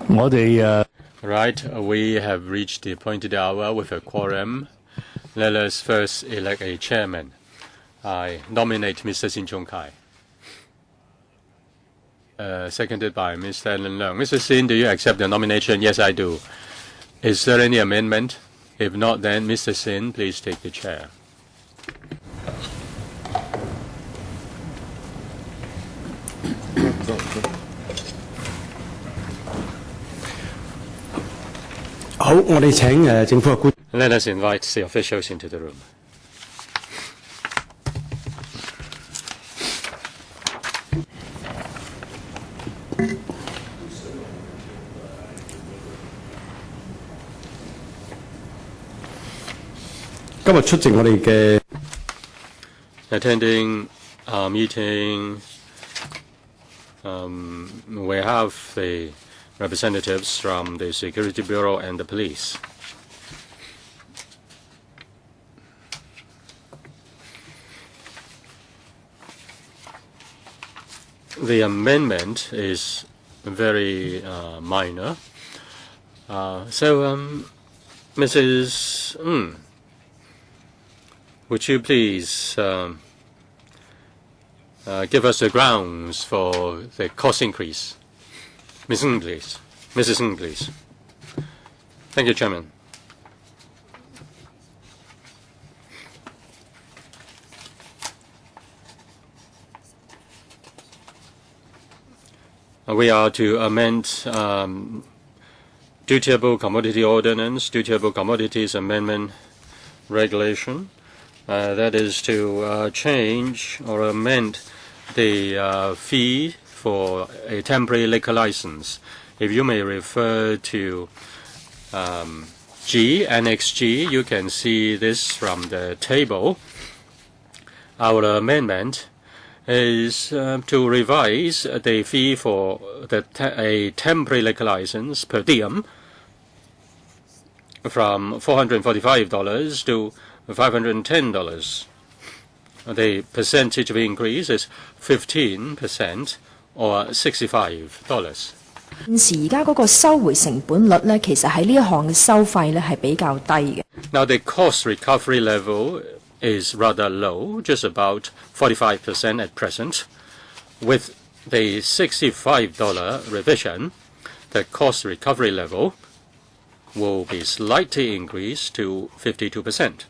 Right, we have reached the appointed hour with a quorum. Let us first elect a chairman. I nominate Mr. Sin Chung Kai. Seconded by Mr. Allen Leung. Mr. Sin, do you accept the nomination? Yes, I do. Is there any amendment? If not, then Mr. Sin, please take the chair. Let us invite the officials into the room. Attending our meeting, we have the representatives from the Security Bureau and the police. The amendment is very minor. Mrs. Would you please give us the grounds for the cost increase? Ms. Ng, please. Mrs. Ng, please. Thank you, Chairman. We are to amend Dutiable Commodity Ordinance, Dutiable Commodities Amendment Regulation. That is to change or amend the fee for a temporary liquor license. If you may refer to G, Annex G, you can see this from the table. Our amendment is to revise the fee for a temporary liquor license per diem from $445 to $510. The percentage of increase is 15% or $65. 現時而家嗰個收回成本率咧，其實喺呢一項嘅收費咧係比較低嘅。Now the cost recovery level is rather low, just about 45% at present. With the $65 revision, the cost recovery level will be slightly increased to 52%.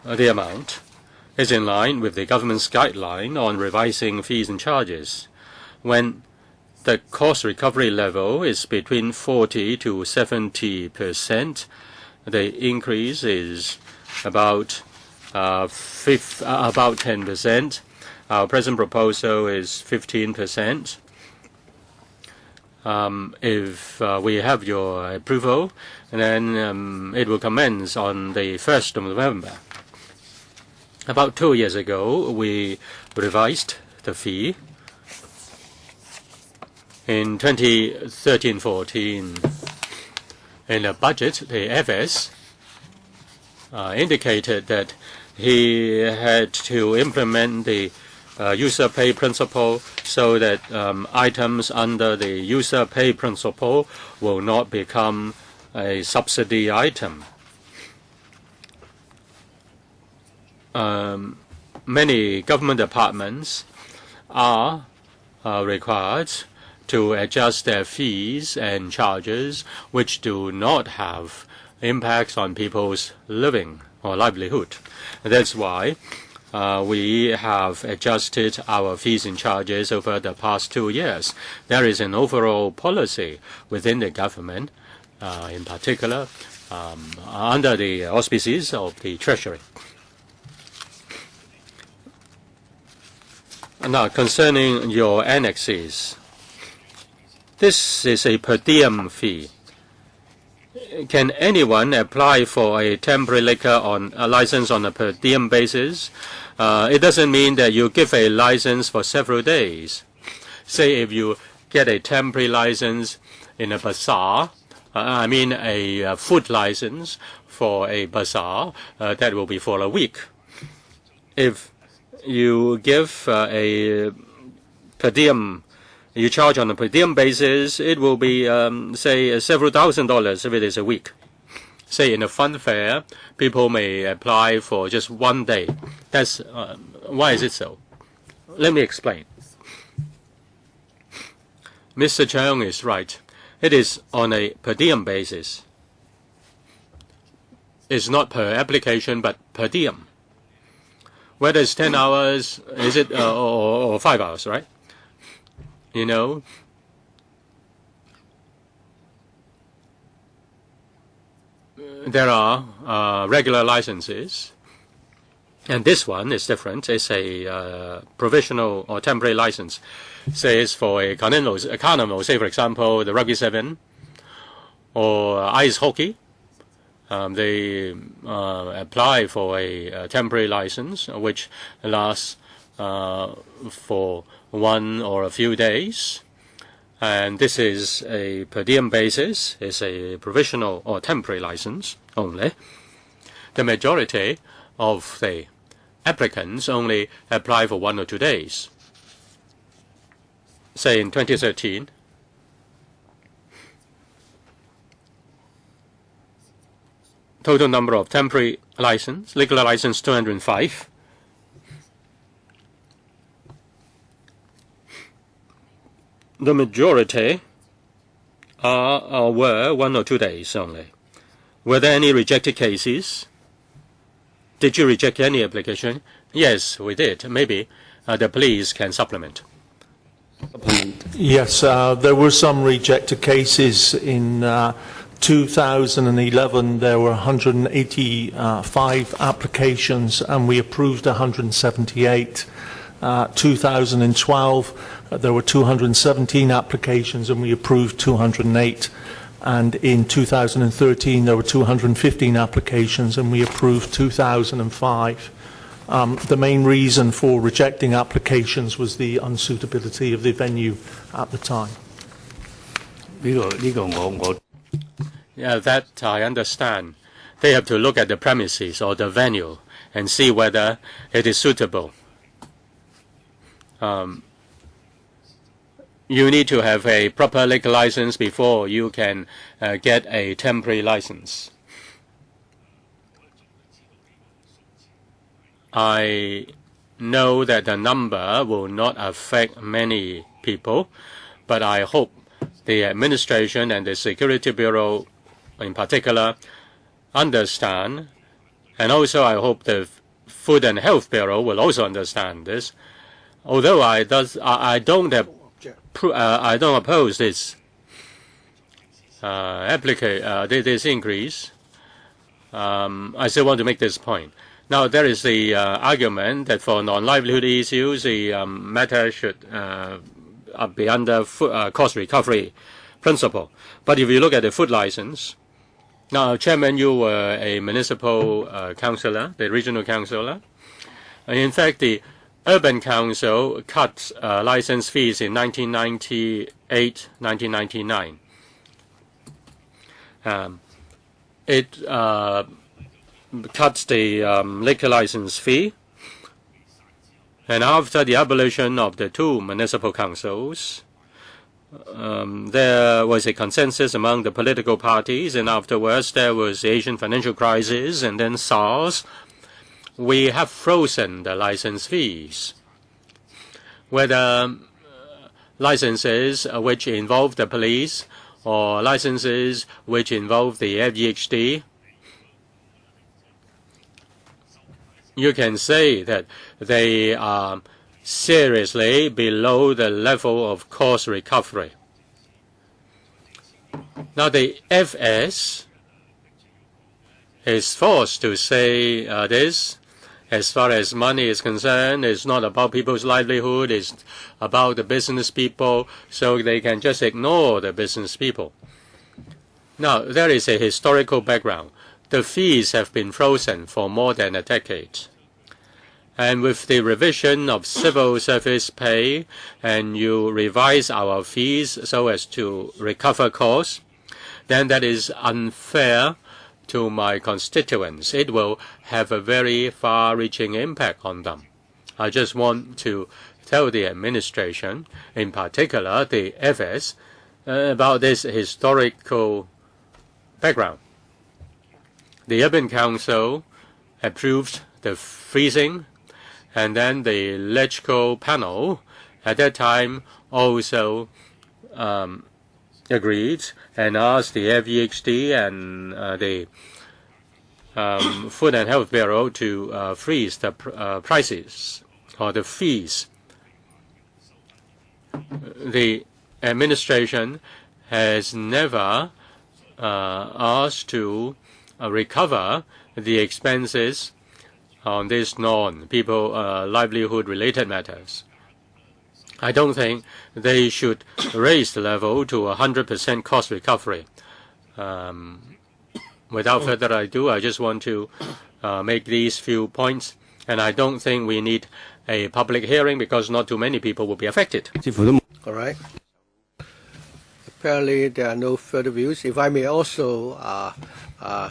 The amount is in line with the government's guideline on revising fees and charges. When the cost recovery level is between 40 to 70%, the increase is about 10%. Our present proposal is 15%. If we have your approval, then it will commence on the 1st of November. About 2 years ago, we revised the fee. In 2013-14, in the budget, the FS indicated that he had to implement the user pay principle so that items under the user pay principle will not become a subsidy item. Many government departments are required to adjust their fees and charges which do not have impacts on people's living or livelihood. That's why we have adjusted our fees and charges over the past 2 years. There is an overall policy within the government, in particular, under the auspices of the Treasury. Now, concerning your annexes, this is a per diem fee. Can anyone apply for a temporary liquor license on a per diem basis? It doesn't mean that you give a license for several days. Say if you get a temporary license in a bazaar, a food license for a bazaar, that will be for a week. If you give a per diem you charge on a per diem basis, it will be, say, several $1,000s if it is a week. Say in a fun fair, people may apply for just 1 day. That's why is it so? Let me explain. Mr. Cheung is right. It is on a per diem basis. It's not per application, but per diem. Whether it's 10 hours, is it, or 5 hours, right? You know, there are regular licenses, and this one is different. It's a provisional or temporary license. Say it's for a carnival, say for example, the Rugby 7 or ice hockey. They apply for a temporary license which lasts for 1 or a few days, and this is a per diem basis. It's a provisional or temporary license only. The majority of the applicants only apply for 1 or 2 days. Say in 2013, total number of temporary license, legal license 205. The majority were 1 or 2 days only. Were there any rejected cases? Did you reject any application? Yes, we did. Maybe the police can supplement. Yes, there were some rejected cases in 2011. There were 185 applications and we approved 178. 2012, there were 217 applications and we approved 208. And in 2013, there were 215 applications and we approved 2005. The main reason for rejecting applications was the unsuitability of the venue at the time. Yeah, that I understand. They have to look at the premises or the venue and see whether it is suitable. You need to have a proper liquor license before you can get a temporary license. I know that the number will not affect many people, but I hope the administration and the Security Bureau in particular understand, and also I hope the Food and Health Bureau will also understand this. Although I don't oppose this this increase, I still want to make this point. Now, there is the argument that for non-livelihood issues, the matter should be under cost recovery principle. But if you look at the food license, now, Chairman, you were a municipal councillor, the regional councillor. In fact, the Urban Council cut license fees in 1998, 1999. It cuts the liquor license fee, and after the abolition of the 2 municipal councils, there was a consensus among the political parties, and afterwards there was the Asian financial crisis and then SARS. We have frozen the license fees. Whether licenses which involve the police or licenses which involve the FEHD, you can say that they are seriously below the level of cost recovery. Now, the FS is forced to say this. As far as money is concerned, it's not about people's livelihood, it's about the business people, so they can just ignore the business people. Now, there is a historical background. The fees have been frozen for more than a decade. And with the revision of civil service pay, and you revise our fees so as to recover costs, then that is unfair to my constituents. It will have a very far-reaching impact on them. I just want to tell the administration, in particular the FS, about this historical background. The Urban Council approved the freezing, and then the electrical panel at that time also agreed and asked the FEHD and the Food and Health Bureau to freeze the prices or the fees. The administration has never asked to recover the expenses on these non-people livelihood-related matters. I don't think they should raise the level to 100% cost recovery. Without further ado, I just want to make these few points, and I don't think we need a public hearing because not too many people will be affected. All right. Apparently, there are no further views. If I may also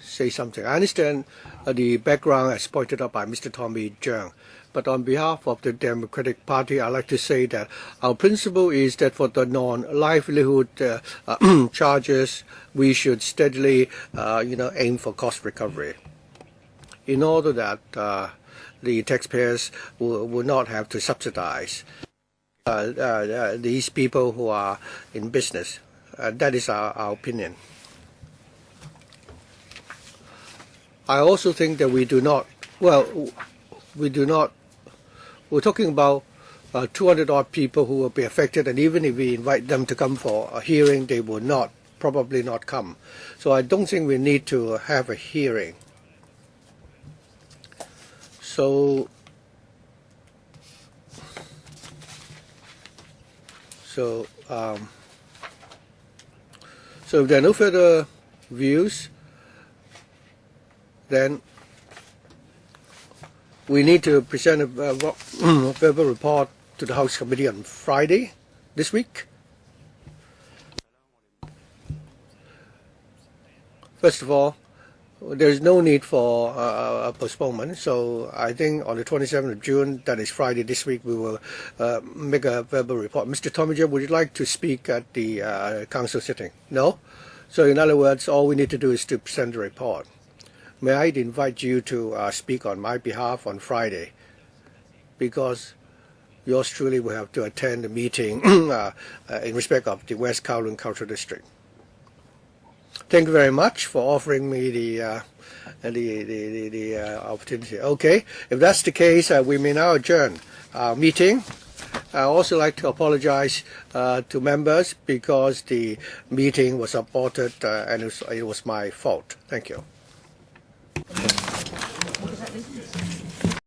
say something. I understand the background as pointed out by Mr. Tommy Cheung. But on behalf of the Democratic Party, I'd like to say that our principle is that for the non-livelihood charges, we should steadily, aim for cost recovery, in order that the taxpayers will not have to subsidize these people who are in business. That is our opinion. I also think that we do not. We're talking about 200 odd people who will be affected, and even if we invite them to come for a hearing, they will probably not come. So I don't think we need to have a hearing. So if there are no further views, then we need to present a verbal report to the House Committee on Friday this week. First of all, there is no need for a postponement, so I think on the 27th of June, that is Friday this week, we will make a verbal report. Mr. Tommy Cheung, would you like to speak at the council sitting? No? So in other words, all we need to do is to present the report. May I invite you to speak on my behalf on Friday, because yours truly will have to attend the meeting in respect of the West Kowloon Cultural District. Thank you very much for offering me the opportunity. Okay, if that's the case, we may now adjourn our meeting. I also like to apologize to members because the meeting was aborted and it was my fault. Thank you.